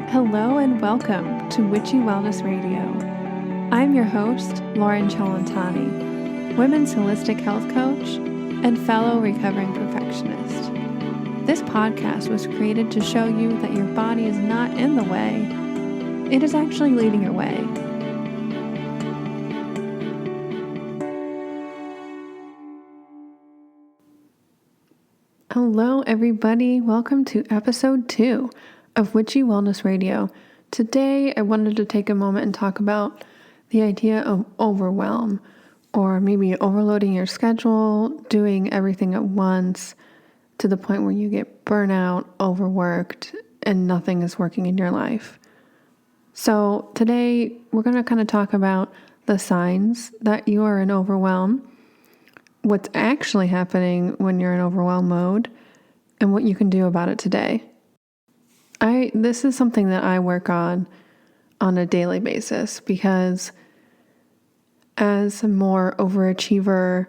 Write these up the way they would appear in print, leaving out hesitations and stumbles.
Hello and welcome to Witchy Wellness Radio. I'm your host, Loren Cellentani, women's holistic health coach and fellow recovering perfectionist. This podcast was created to show you that your body is not in the way, it is actually leading your way. Hello everybody, welcome to episode 2 of Witchy Wellness Radio. Today I wanted to take a moment and talk about the idea of overwhelm, or maybe overloading your schedule, doing everything at once to the point where you get burnout, overworked, and nothing is working in your life. So today we're going to kind of talk about the signs that you are in overwhelm, what's actually happening when you're in overwhelm mode, and what you can do about it today. This is something that I work on a daily basis because as a more overachiever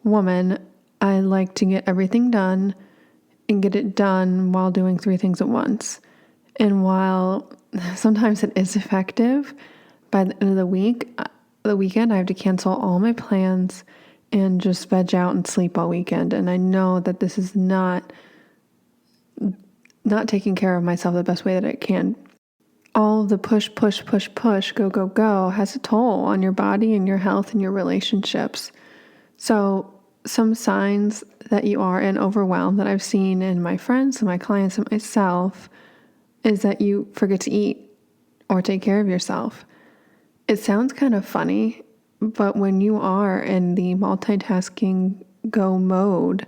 woman, I like to get everything done and get it done while doing 3 things at once. And while sometimes it is effective, by the end of the weekend, I have to cancel all my plans and just veg out and sleep all weekend. And I know that this is not taking care of myself the best way that it can. All of the push, go has a toll on your body and your health and your relationships. So some signs that you are in overwhelm that I've seen in my friends and my clients and myself is that you forget to eat or take care of yourself. It sounds kind of funny, but when you are in the multitasking go mode,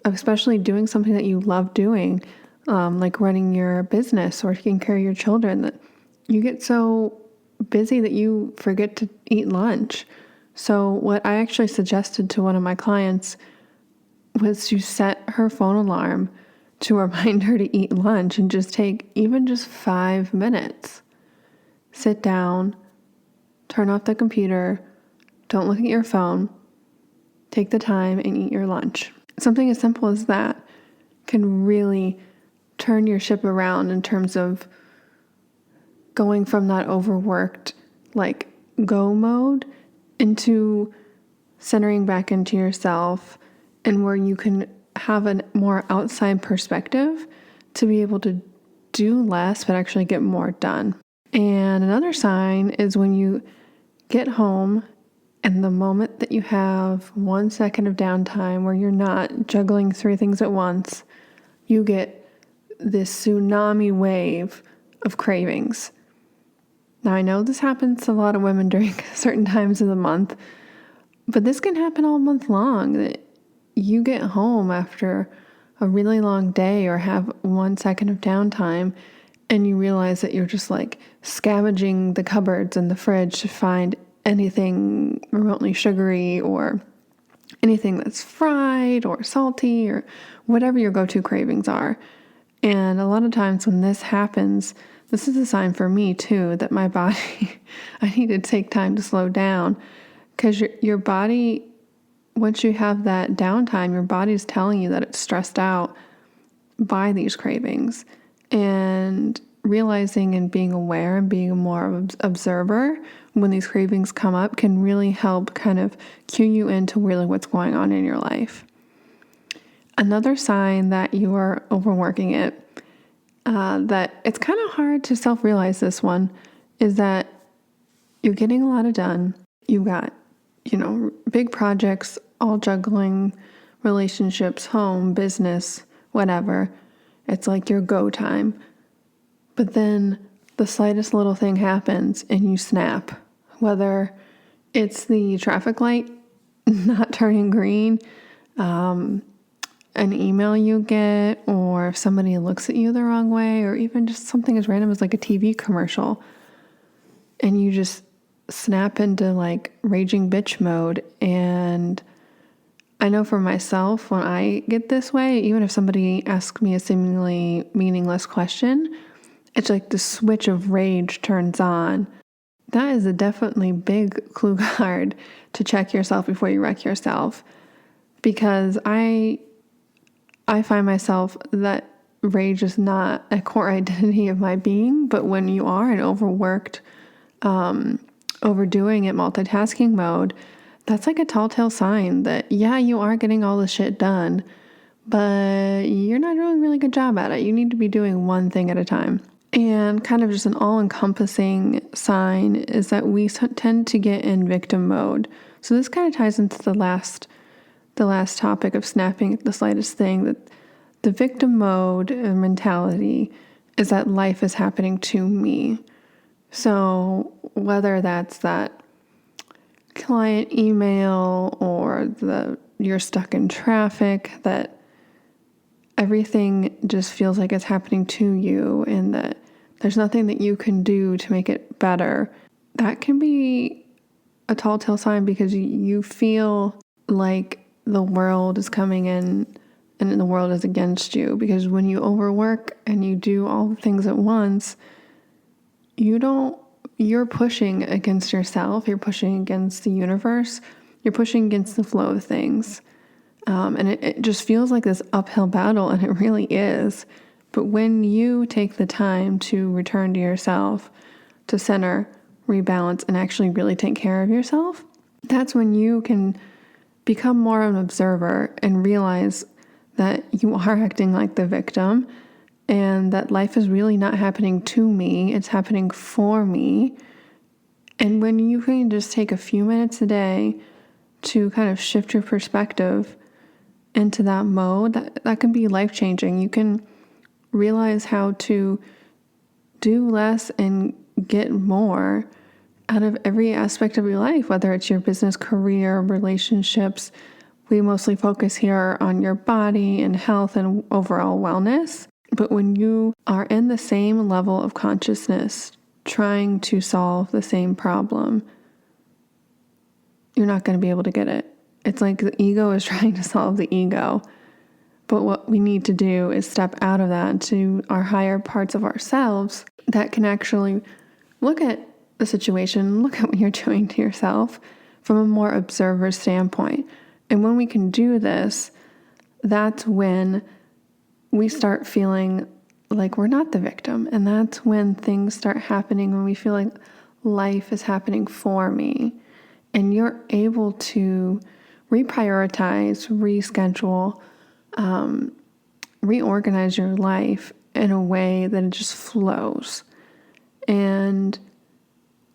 especially doing something that you love doing, like running your business or taking care of your children, that you get so busy that you forget to eat lunch. So what I actually suggested to one of my clients was to set her phone alarm to remind her to eat lunch and just take even just 5 minutes. Sit down, turn off the computer, don't look at your phone, take the time and eat your lunch. Something as simple as that can really turn your ship around in terms of going from that overworked, like go mode into centering back into yourself and where you can have a more outside perspective to be able to do less but actually get more done. And another sign is when you get home and the moment that you have 1 second of downtime where you're not juggling 3 things at once, you get this tsunami wave of cravings. Now, I know this happens to a lot of women during certain times of the month, but this can happen all month long, that you get home after a really long day or have 1 second of downtime and you realize that you're just like scavenging the cupboards and the fridge to find anything remotely sugary or anything that's fried or salty or whatever your go-to cravings are. And a lot of times when this happens, this is a sign for me too, that my body, I need to take time to slow down, because your body, once you have that downtime, your body's telling you that it's stressed out by these cravings. And realizing and being aware and being a more observer when these cravings come up can really help kind of cue you into really what's going on in your life. Another sign that you are overworking it, that it's kind of hard to self-realize this one, is that you're getting a lot done. You've got, big projects, all juggling, relationships, home, business, whatever. It's like your go time. But then the slightest little thing happens and you snap, whether it's the traffic light not turning green, an email you get, or if somebody looks at you the wrong way, or even just something as random as like a TV commercial, and you just snap into like raging bitch mode. And I know for myself, when I get this way, even if somebody asks me a seemingly meaningless question, it's like the switch of rage turns on. That is a definitely big clue card to check yourself before you wreck yourself, because I find myself that rage is not a core identity of my being, but when you are in overworked, overdoing it, multitasking mode, that's like a tall tale sign that, yeah, you are getting all the shit done, but you're not doing a really good job at it. You need to be doing one thing at a time. And kind of just an all-encompassing sign is that we tend to get in victim mode. So this kind of ties into the last topic of snapping at the slightest thing, that the victim mode mentality is that life is happening to me. So whether that's that client email or you're stuck in traffic, that everything just feels like it's happening to you and that there's nothing that you can do to make it better, that can be a tall tale sign because you feel like the world is coming in and the world is against you. Because when you overwork and you do all the things at once, you're pushing against yourself, you're pushing against the universe, you're pushing against the flow of things. And it just feels like this uphill battle, and it really is. But when you take the time to return to yourself, to center, rebalance, and actually really take care of yourself, that's when you can become more of an observer and realize that you are acting like the victim and that life is really not happening to me, it's happening for me. And when you can just take a few minutes a day to kind of shift your perspective into that mode, that can be life-changing. You can realize how to do less and get more out of every aspect of your life, whether it's your business, career, relationships. We mostly focus here on your body and health and overall wellness. But when you are in the same level of consciousness, trying to solve the same problem, you're not going to be able to get it. It's like the ego is trying to solve the ego. But what we need to do is step out of that into our higher parts of ourselves that can actually look at the situation, look at what you're doing to yourself from a more observer standpoint. And when we can do this, that's when we start feeling like we're not the victim. And that's when things start happening, when we feel like life is happening for me. And you're able to reprioritize, reschedule, reorganize your life in a way that it just flows. And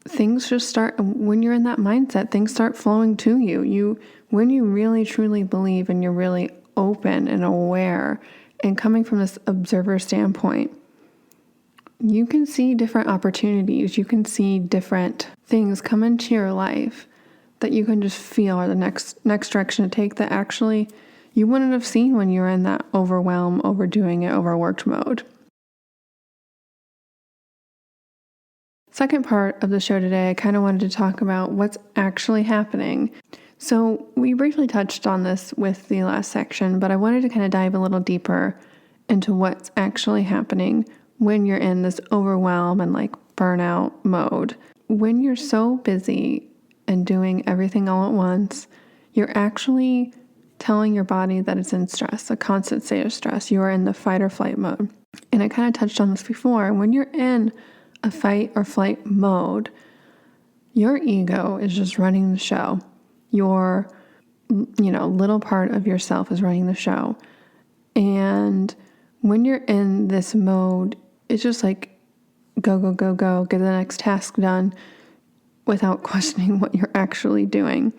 things just start, when you're in that mindset, things start flowing to you. When you really truly believe and you're really open and aware and coming from this observer standpoint, you can see different opportunities. You can see different things come into your life that you can just feel are the next direction to take that actually you wouldn't have seen when you were in that overwhelm, overdoing it, overworked mode. Second part of the show today, I kind of wanted to talk about what's actually happening. So we briefly touched on this with the last section, but I wanted to kind of dive a little deeper into what's actually happening when you're in this overwhelm and like burnout mode. When you're so busy and doing everything all at once, you're actually telling your body that it's in stress, a constant state of stress. You are in the fight or flight mode. And I kind of touched on this before. When you're in a fight or flight mode, your ego is just running the show. Your, little part of yourself is running the show. And when you're in this mode, it's just like go, go, go, go, get the next task done without questioning what you're actually doing.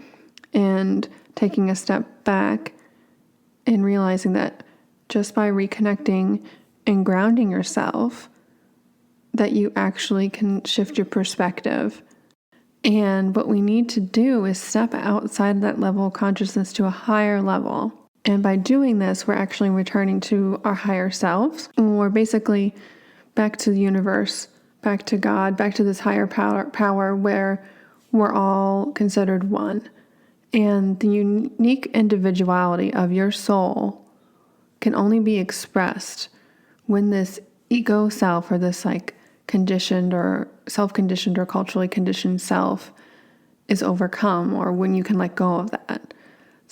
And taking a step back and realizing that just by reconnecting and grounding yourself, that you actually can shift your perspective. And what we need to do is step outside of that level of consciousness to a higher level. And by doing this, we're actually returning to our higher selves. We're basically back to the universe, back to God, back to this higher power where we're all considered one. And the unique individuality of your soul can only be expressed when this ego self, or this like conditioned or self-conditioned or culturally conditioned self, is overcome, or when you can let go of that.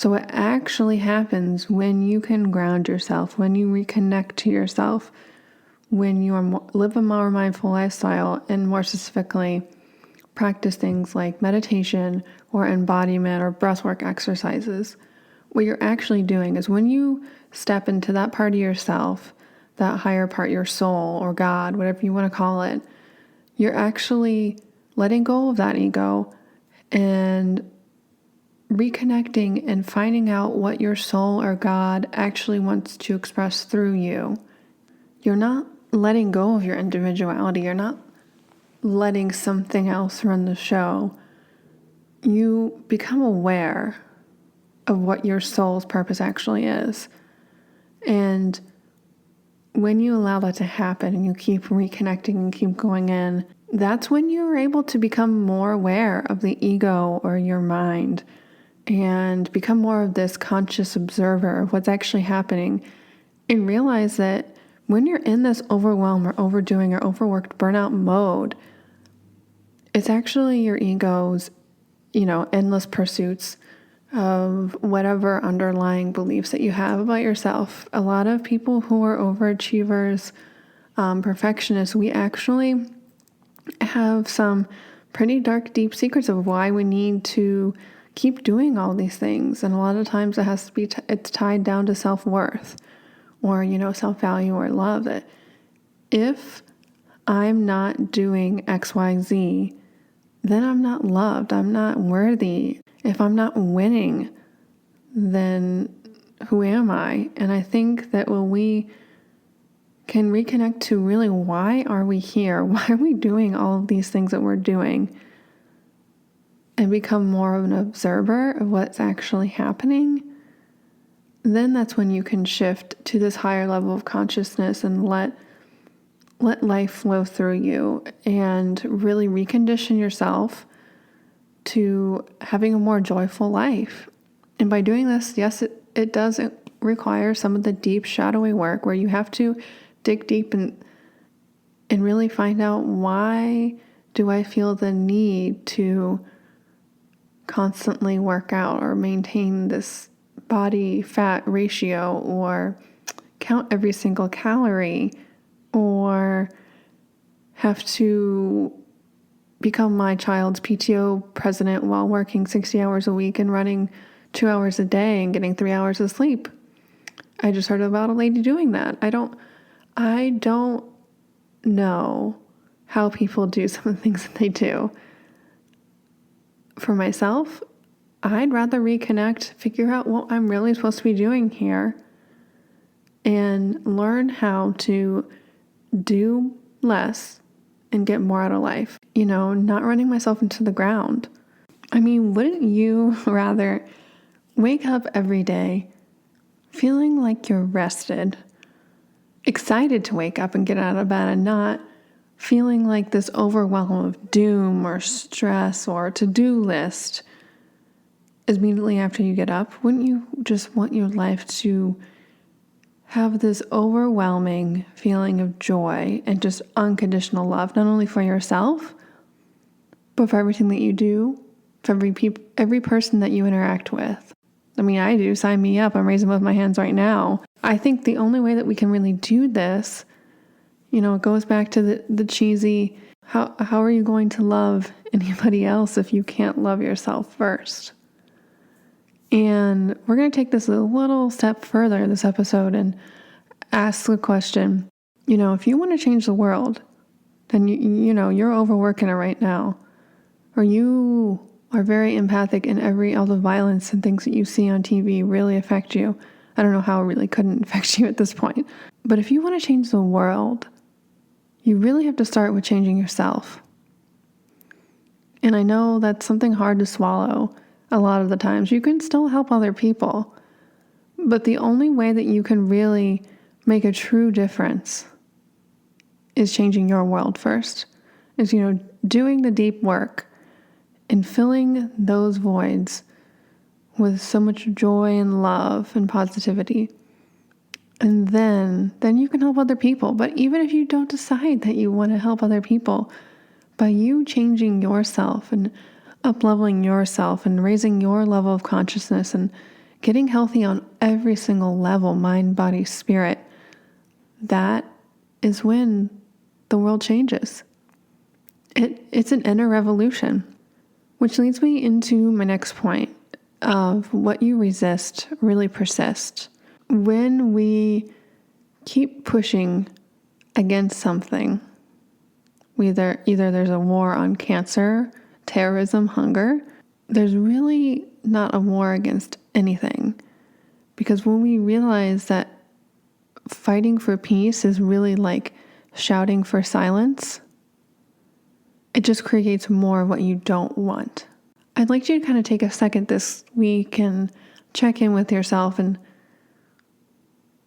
So it actually happens when you can ground yourself, when you reconnect to yourself, when you live a more mindful lifestyle, and more specifically, practice things like meditation or embodiment or breathwork exercises. What you're actually doing is when you step into that part of yourself, that higher part, your soul or God, whatever you want to call it, you're actually letting go of that ego and reconnecting and finding out what your soul or God actually wants to express through you. You're not letting go of your individuality. You're not letting something else run the show. You become aware of what your soul's purpose actually is. And when you allow that to happen and you keep reconnecting and keep going in, that's when you're able to become more aware of the ego or your mind and become more of this conscious observer of what's actually happening, and realize that when you're in this overwhelm or overdoing or overworked burnout mode, it's actually your ego's, endless pursuits of whatever underlying beliefs that you have about yourself. A lot of people who are overachievers, perfectionists, we actually have some pretty dark, deep secrets of why we need to keep doing all these things. And a lot of times it has to be, it's tied down to self-worth or, self-value or love. If I'm not doing X, Y, Z, then I'm not loved. I'm not worthy. If I'm not winning, then who am I? And I think that when we can reconnect to really why are we here? Why are we doing all of these things that we're doing? And become more of an observer of what's actually happening, then that's when you can shift to this higher level of consciousness and let life flow through you and really recondition yourself to having a more joyful life. And by doing this, yes, it does require some of the deep, shadowy work where you have to dig deep and really find out, why do I feel the need to constantly work out or maintain this body fat ratio or count every single calorie or have to become my child's PTO president while working 60 hours a week and running 2 hours a day and getting 3 hours of sleep. I just heard about a lady doing that. I don't know how people do some of the things that they do. For myself, I'd rather reconnect, figure out what I'm really supposed to be doing here, and learn how to do less and get more out of life. Not running myself into the ground. I mean, wouldn't you rather wake up every day feeling like you're rested, excited to wake up and get out of bed, and not feeling like this overwhelm of doom or stress or to-do list immediately after you get up? Wouldn't you just want your life to have this overwhelming feeling of joy and just unconditional love, not only for yourself, but for everything that you do, for every person that you interact with? I mean, I do. Sign me up. I'm raising both my hands right now. I think the only way that we can really do this, it goes back to the cheesy, how are you going to love anybody else if you can't love yourself first? And we're going to take this a little step further this episode and ask the question, if you want to change the world, then you're overworking it right now, or you are very empathic and all the violence and things that you see on TV really affect you. I don't know how it really couldn't affect you at this point. But if you want to change the world, you really have to start with changing yourself. And I know that's something hard to swallow a lot of the times. You can still help other people, but the only way that you can really make a true difference is changing your world first. Is, doing the deep work and filling those voids with so much joy and love and positivity. And then you can help other people. But even if you don't decide that you want to help other people, by you changing yourself and up-leveling yourself and raising your level of consciousness and getting healthy on every single level, mind, body, spirit, that is when the world changes. It's an inner revolution, which leads me into my next point of what you resist really persists. When we keep pushing against something, either there's a war on cancer, terrorism, hunger, there's really not a war against anything. Because when we realize that fighting for peace is really like shouting for silence, it just creates more of what you don't want. I'd like you to kind of take a second this week and check in with yourself and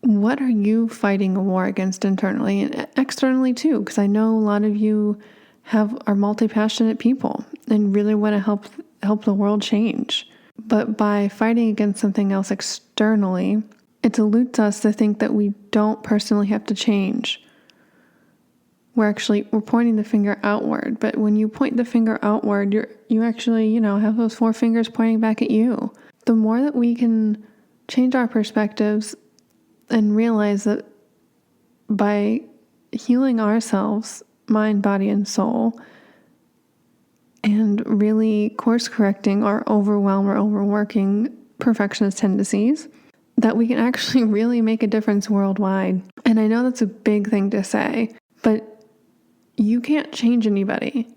what are you fighting a war against internally and externally too? Because I know a lot of you are multi-passionate people and really want to help the world change. But by fighting against something else externally, it deludes us to think that we don't personally have to change. We're pointing the finger outward. But when you point the finger outward, you actually, have those 4 fingers pointing back at you. The more that we can change our perspectives and realize that by healing ourselves, mind, body, and soul, and really course correcting our overwhelm or overworking perfectionist tendencies, that we can actually really make a difference worldwide. And I know that's a big thing to say, but you can't change anybody.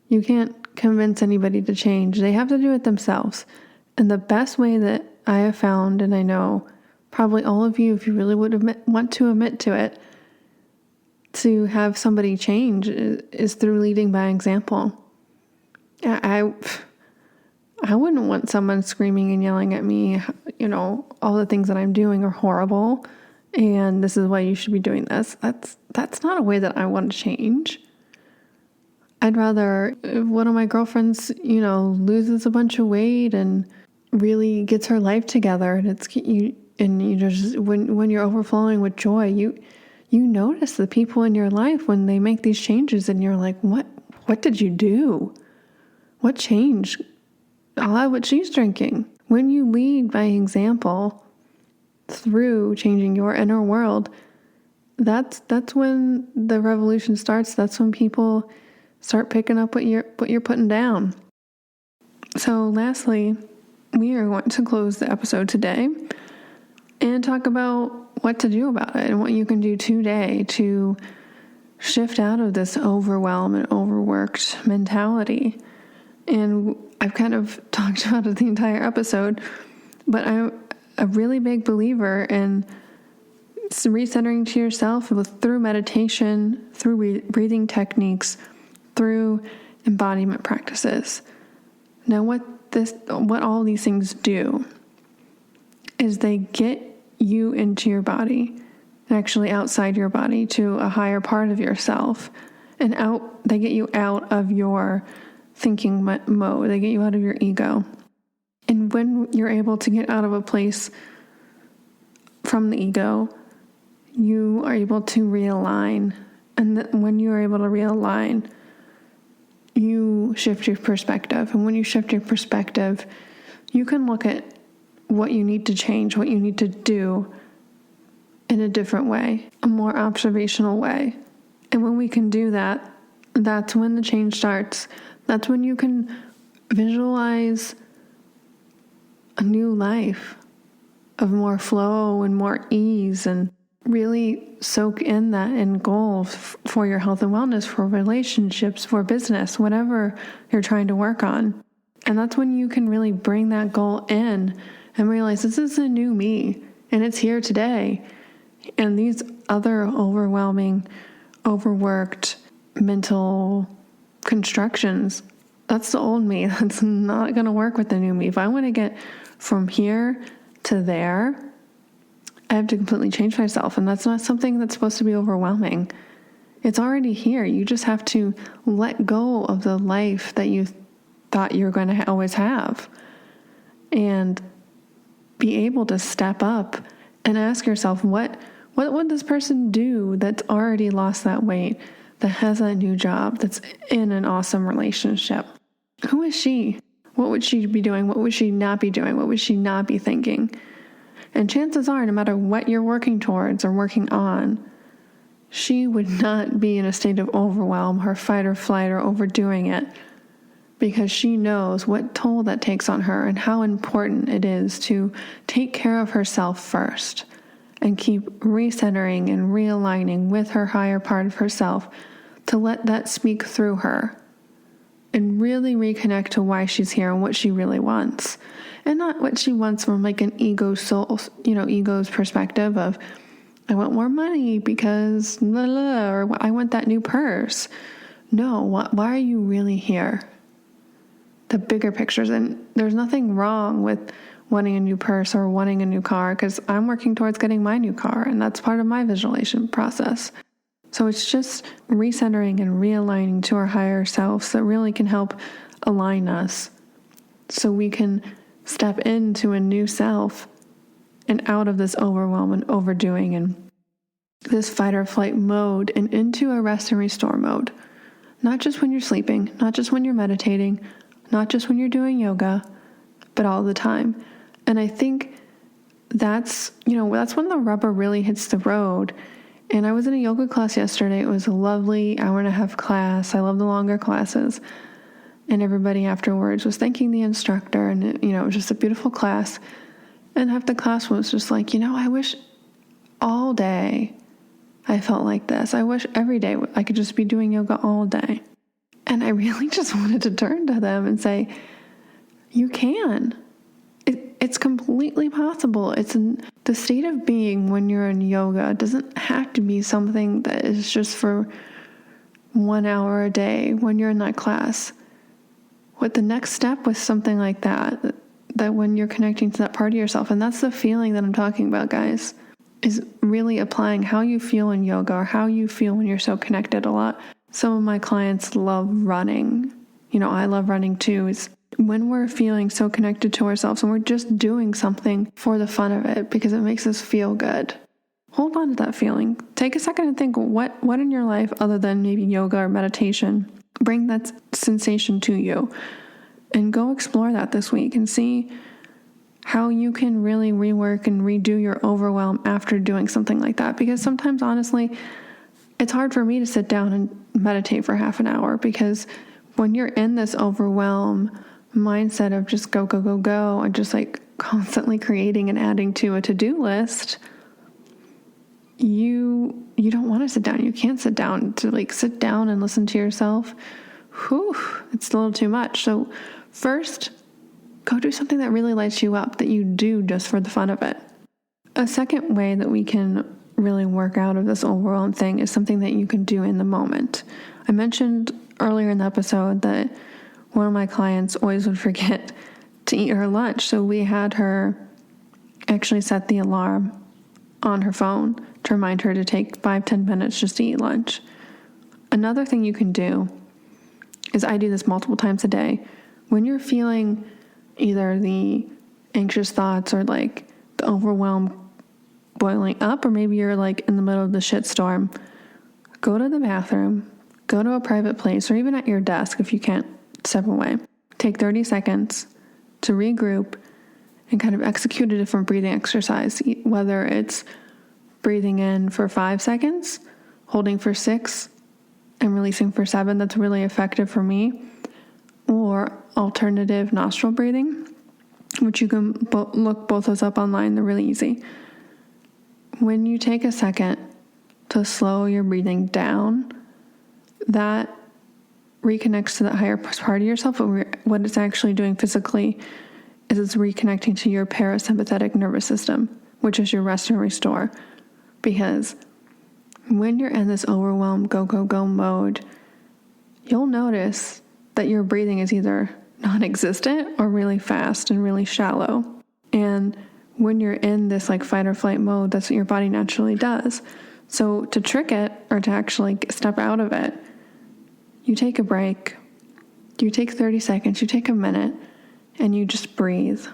You can't convince anybody to change. They have to do it themselves. And the best way that I have found, and I know probably all of you, if you really want to admit to it, to have somebody change is through leading by example. I wouldn't want someone screaming and yelling at me, all the things that I'm doing are horrible and this is why you should be doing this. That's not a way that I want to change. I'd rather if one of my girlfriends, loses a bunch of weight and really gets her life together, and you just when you're overflowing with joy, you notice the people in your life when they make these changes, and you're like, what did you do? What changed? I'll have what she's drinking. When you lead by example through changing your inner world, that's when the revolution starts. That's when people start picking up what you're putting down. So lastly, we are going to close the episode today and talk about what to do about it and what you can do today to shift out of this overwhelm and overworked mentality. And I've kind of talked about it the entire episode, but I'm a really big believer in recentering to yourself through meditation, through breathing techniques, through embodiment practices. Now, what all these things do is they get you into your body, and actually outside your body to a higher part of yourself, and they get you out of your thinking mode. They get you out of your ego. And when you're able to get out of a place from the ego, you are able to realign. And when you are able to realign, you shift your perspective. And when you shift your perspective, you can look at what you need to change, what you need to do in a different way, a more observational way. And when we can do that, that's when the change starts. That's when you can visualize a new life of more flow and more ease, and really soak in that end goal for your health and wellness, for relationships, for business, whatever you're trying to work on. And that's when you can really bring that goal in and realize this is a new me and it's here today. And these other overwhelming, overworked mental constructions, that's the old me. That's not going to work with the new me. If I want to get from here to there, I have to completely change myself. And that's not something that's supposed to be overwhelming. It's already here. You just have to let go of the life that you thought you were going to always have, and be able to step up and ask yourself, what would this person do that's already lost that weight, that has that new job, that's in an awesome relationship? Who is she? What would she be doing? What would she not be doing? What would she not be thinking? And chances are, no matter what you're working towards or working on, she would not be in a state of overwhelm or fight or flight or overdoing it, because she knows what toll that takes on her and how important it is to take care of herself first and keep recentering and realigning with her higher part of herself to let that speak through her and really reconnect to why she's here and what she really wants. And not what she wants from like an ego's perspective of, I want more money because blah, blah, or I want that new purse. No, why are you really here? The bigger pictures. And there's nothing wrong with wanting a new purse or wanting a new car, because I'm working towards getting my new car, and that's part of my visualization process. So it's just recentering and realigning to our higher selves that really can help align us so we can step into a new self and out of this overwhelm and overdoing and this fight or flight mode and into a rest and restore mode. Not just when you're sleeping, not just when you're meditating, not just when you're doing yoga, but all the time. And I think that's when the rubber really hits the road. And I was in a yoga class yesterday. It was a lovely hour-and-a-half class. I love the longer classes. And everybody afterwards was thanking the instructor. And, it was just a beautiful class. And half the class was just like, I wish all day I felt like this. I wish every day I could just be doing yoga all day. And I really just wanted to turn to them and say, you can. It's completely possible. It's the state of being when you're in yoga. It doesn't have to be something that is just for 1 hour a day when you're in that class. What the next step with something like that when you're connecting to that part of yourself, and that's the feeling that I'm talking about, guys, is really applying how you feel in yoga or how you feel when you're so connected a lot. Some of my clients love running. I love running too. Is when we're feeling so connected to ourselves and we're just doing something for the fun of it because it makes us feel good. Hold on to that feeling. Take a second and think, what in your life other than maybe yoga or meditation, bring that sensation to you, and go explore that this week and see how you can really rework and redo your overwhelm after doing something like that. Because sometimes, honestly, it's hard for me to sit down and meditate for half an hour, because when you're in this overwhelm mindset of just go, go, go, go, and just like constantly creating and adding to a to-do list, you don't want to sit down. You can't sit down and listen to yourself. It's a little too much. So first, go do something that really lights you up, that you do just for the fun of it. A second way that we can really work out of this overwhelm thing is something that you can do in the moment. I mentioned earlier in the episode that one of my clients always would forget to eat her lunch. So we had her actually set the alarm on her phone to remind her to take 5-10 minutes just to eat lunch. Another thing you can do is, I do this multiple times a day. When you're feeling either the anxious thoughts or like the overwhelm boiling up, or maybe you're like in the middle of the shitstorm, go to the bathroom, go to a private place, or even at your desk if you can't step away. Take 30 seconds to regroup and kind of execute a different breathing exercise, whether it's breathing in for 5 seconds, holding for 6, and releasing for 7. That's really effective for me. Or alternative nostril breathing, which you can look both those up online. They're really easy. When you take a second to slow your breathing down, that reconnects to that higher part of yourself. But what it's actually doing physically is it's reconnecting to your parasympathetic nervous system, which is your rest and restore. Because when you're in this overwhelm, go, go, go mode, you'll notice that your breathing is either non-existent or really fast and really shallow. And when you're in this like fight or flight mode, that's what your body naturally does. So to trick it, or to actually step out of it, you take a break, you take 30 seconds, you take a minute, and you just breathe.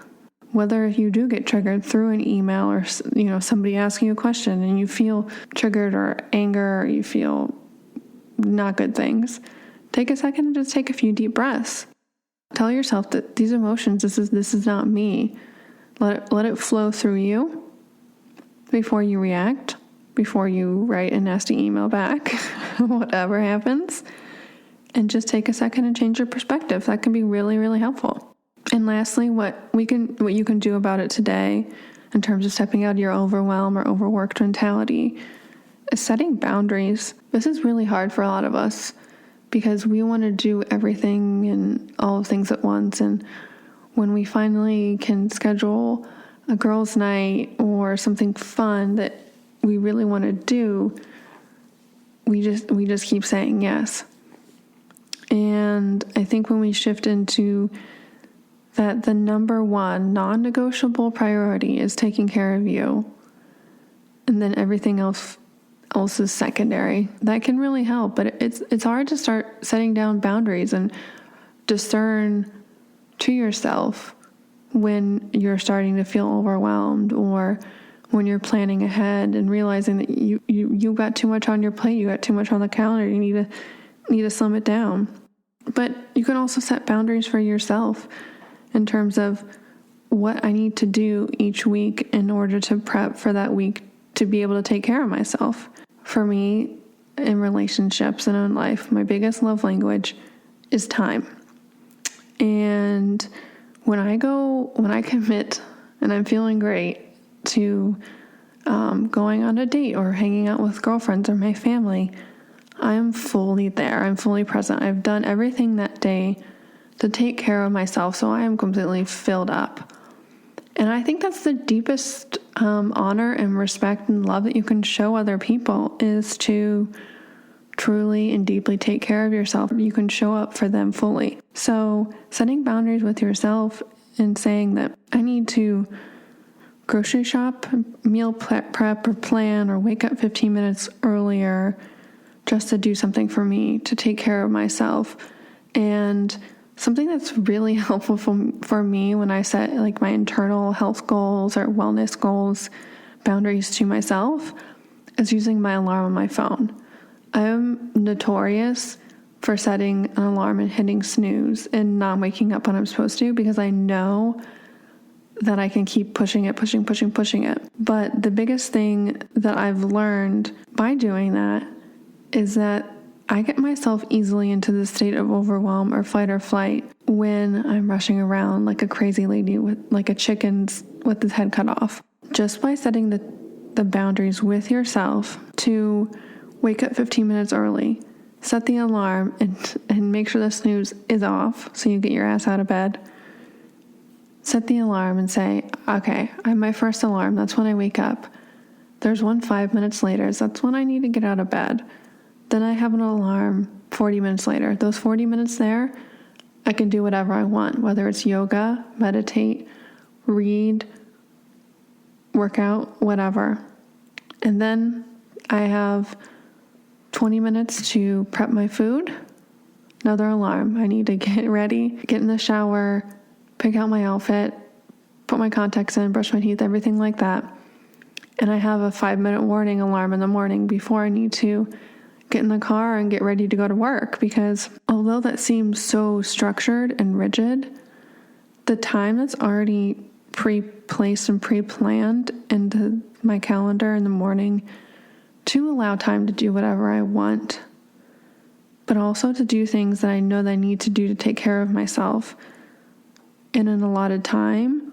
Whether you do get triggered through an email or, somebody asking you a question and you feel triggered or anger, or you feel not good things, take a second and just take a few deep breaths. Tell yourself that these emotions, this is not me. Let it flow through you before you react, before you write a nasty email back, whatever happens. And just take a second and change your perspective. That can be really, really helpful. And lastly, what you can do about it today in terms of stepping out of your overwhelm or overworked mentality is setting boundaries. This is really hard for a lot of us because we want to do everything and all things at once. And when we finally can schedule a girls' night or something fun that we really want to do, we just keep saying yes. And I think when we shift into that, the number one non-negotiable priority is taking care of you, and then everything else is secondary. That can really help, but it's hard to start setting down boundaries and discern to yourself when you're starting to feel overwhelmed, or when you're planning ahead and realizing that you got too much on your plate, you got too much on the calendar, you need to slim it down. But you can also set boundaries for yourself in terms of what I need to do each week in order to prep for that week to be able to take care of myself. For me, in relationships and in life, my biggest love language is time. And when I commit and I'm feeling great to going on a date or hanging out with girlfriends or my family, I'm fully there. I'm fully present. I've done everything that day to take care of myself, so I am completely filled up. And I think that's the deepest honor and respect and love that you can show other people, is to truly and deeply take care of yourself. You can show up for them fully. So setting boundaries with yourself and saying that I need to grocery shop, meal prep or plan, or wake up 15 minutes earlier just to do something for me, to take care of myself. And something that's really helpful for me when I set like my internal health goals or wellness goals, boundaries to myself, is using my alarm on my phone. I'm notorious for setting an alarm and hitting snooze and not waking up when I'm supposed to, because I know that I can keep pushing it. But the biggest thing that I've learned by doing that is that I get myself easily into the state of overwhelm or fight or flight when I'm rushing around like a crazy lady with like a chicken's with his head cut off. Just by setting the boundaries with yourself to wake up 15 minutes early, set the alarm and make sure the snooze is off so you get your ass out of bed. Set the alarm and say, okay, I have my first alarm. That's when I wake up. There's one 5 minutes later. So that's when I need to get out of bed. Then I have an alarm 40 minutes later. Those 40 minutes there, I can do whatever I want, whether it's yoga, meditate, read, work out, whatever. And then I have 20 minutes to prep my food. Another alarm. I need to get ready, get in the shower, pick out my outfit, put my contacts in, brush my teeth, everything like that. And I have a 5-minute warning alarm in the morning before I need to get in the car and get ready to go to work, because although that seems so structured and rigid, the time that's already pre-placed and pre-planned into my calendar in the morning to allow time to do whatever I want, but also to do things that I know that I need to do to take care of myself in an allotted time.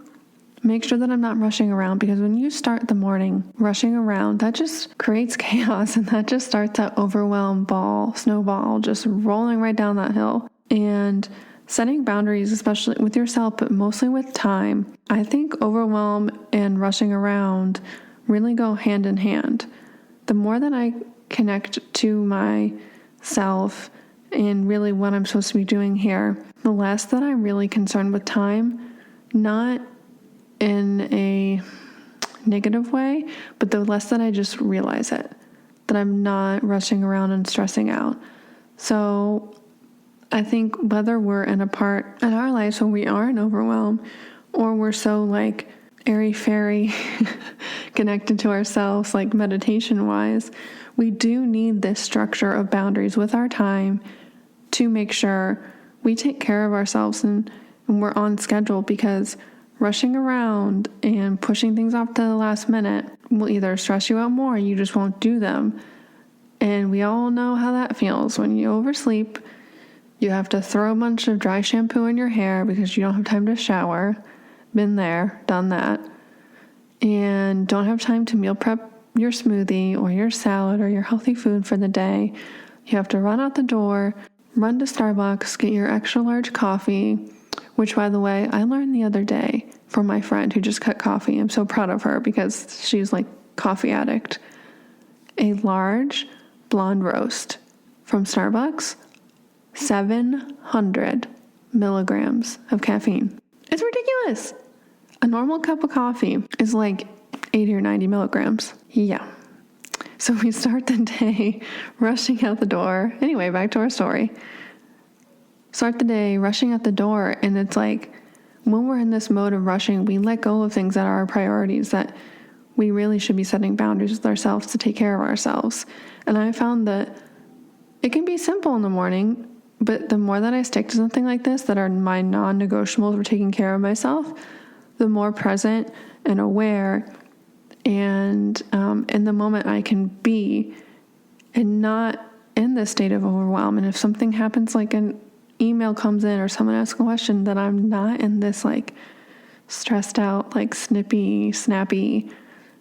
Make sure that I'm not rushing around, because when you start the morning rushing around, that just creates chaos, and that just starts that overwhelm snowball, just rolling right down that hill. And setting boundaries, especially with yourself, but mostly with time, I think overwhelm and rushing around really go hand in hand. The more that I connect to myself and really what I'm supposed to be doing here, the less that I'm really concerned with time, not in a negative way, but the less that I just realize it, that I'm not rushing around and stressing out. So I think whether we're in a part in our lives where we are in overwhelm, or we're so like airy-fairy connected to ourselves, like meditation-wise, we do need this structure of boundaries with our time to make sure we take care of ourselves and we're on schedule, because rushing around and pushing things off to the last minute will either stress you out more or you just won't do them. And we all know how that feels. When you oversleep, you have to throw a bunch of dry shampoo in your hair because you don't have time to shower. Been there, done that. And don't have time to meal prep your smoothie or your salad or your healthy food for the day. You have to run out the door, run to Starbucks, get your extra large coffee, which, by the way, I learned the other day from my friend who just cut coffee. I'm so proud of her because she's like coffee addict. A large blonde roast from Starbucks, 700 milligrams of caffeine. It's ridiculous. A normal cup of coffee is like 80 or 90 milligrams. Yeah. So we start the day rushing out the door. Anyway, back to our story. Start the day rushing out the door, and it's like when we're in this mode of rushing, we let go of things that are our priorities, that we really should be setting boundaries with ourselves to take care of ourselves. And I found that it can be simple in the morning, but the more that I stick to something like this, that are my non-negotiables for taking care of myself, the more present and aware and in the moment I can be, and not in this state of overwhelm. And if something happens, like an email comes in or someone asks a question, that I'm not in this like stressed out, like snippy, snappy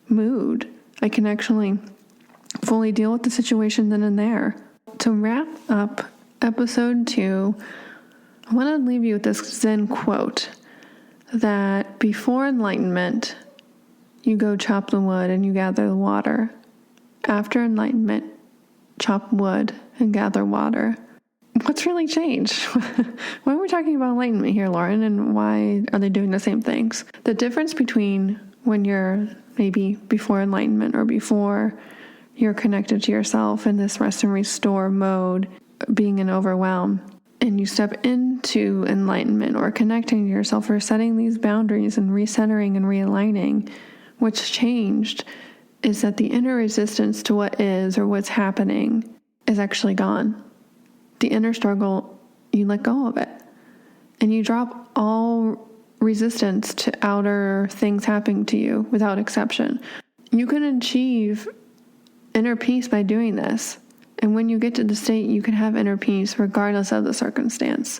mood. I can actually fully deal with the situation then and there. To wrap up episode 2, I want to leave you with this Zen quote, that before enlightenment, you go chop the wood and you gather the water. After enlightenment, chop wood and gather water. What's really changed? Why are we talking about enlightenment here, Loren? And why are they doing the same things? The difference between when you're maybe before enlightenment or before you're connected to yourself in this rest and restore mode, being in overwhelm, and you step into enlightenment or connecting to yourself or setting these boundaries and recentering and realigning, what's changed is that the inner resistance to what is or what's happening is actually gone. The inner struggle, you let go of it. And you drop all resistance to outer things happening to you without exception. You can achieve inner peace by doing this. And when you get to the state, you can have inner peace regardless of the circumstance.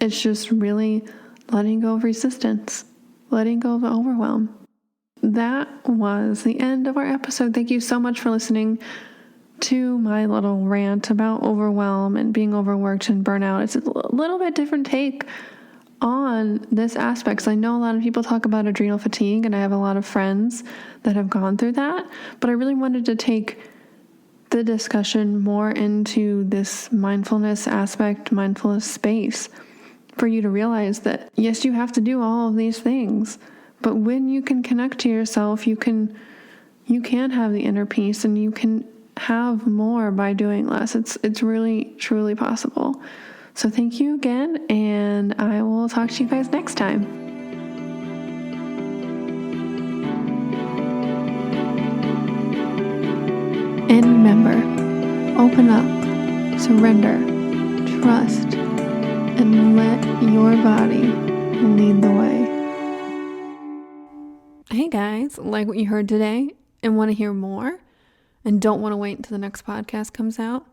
It's just really letting go of resistance, letting go of overwhelm. That was the end of our episode. Thank you so much for listening to my little rant about overwhelm and being overworked and burnout. It's a little bit different take on this aspect, because I know a lot of people talk about adrenal fatigue, and I have a lot of friends that have gone through that, but I really wanted to take the discussion more into this mindfulness aspect, mindfulness space, for you to realize that yes, you have to do all of these things, but when you can connect to yourself, you can have the inner peace, and you can have more by doing less. It's really, truly possible. So thank you again, and I will talk to you guys next time. And remember, open up, surrender, trust, and let your body lead the way. Hey guys, like what you heard today and want to hear more and don't want to wait until the next podcast comes out?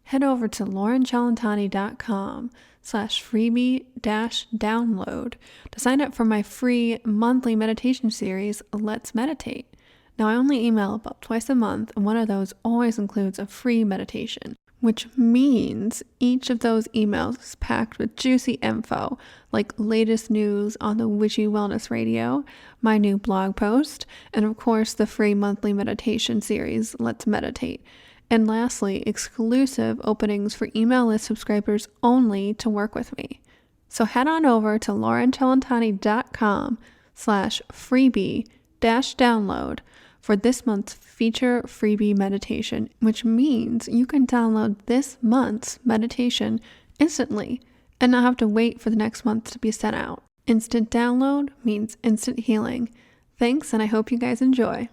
Head over to lorencellentani.com/freebie-download to sign up for my free monthly meditation series, Let's Meditate. Now, I only email about twice a month, and one of those always includes a free meditation, which means each of those emails is packed with juicy info, like latest news on the Witchy Wellness Radio, my new blog post, and of course the free monthly meditation series, Let's Meditate. And lastly, exclusive openings for email list subscribers only to work with me. So head on over to lorencellentani.com/freebie-download for this month's feature freebie meditation, which means you can download this month's meditation instantly and not have to wait for the next month to be sent out. Instant download means instant healing. Thanks, and I hope you guys enjoy.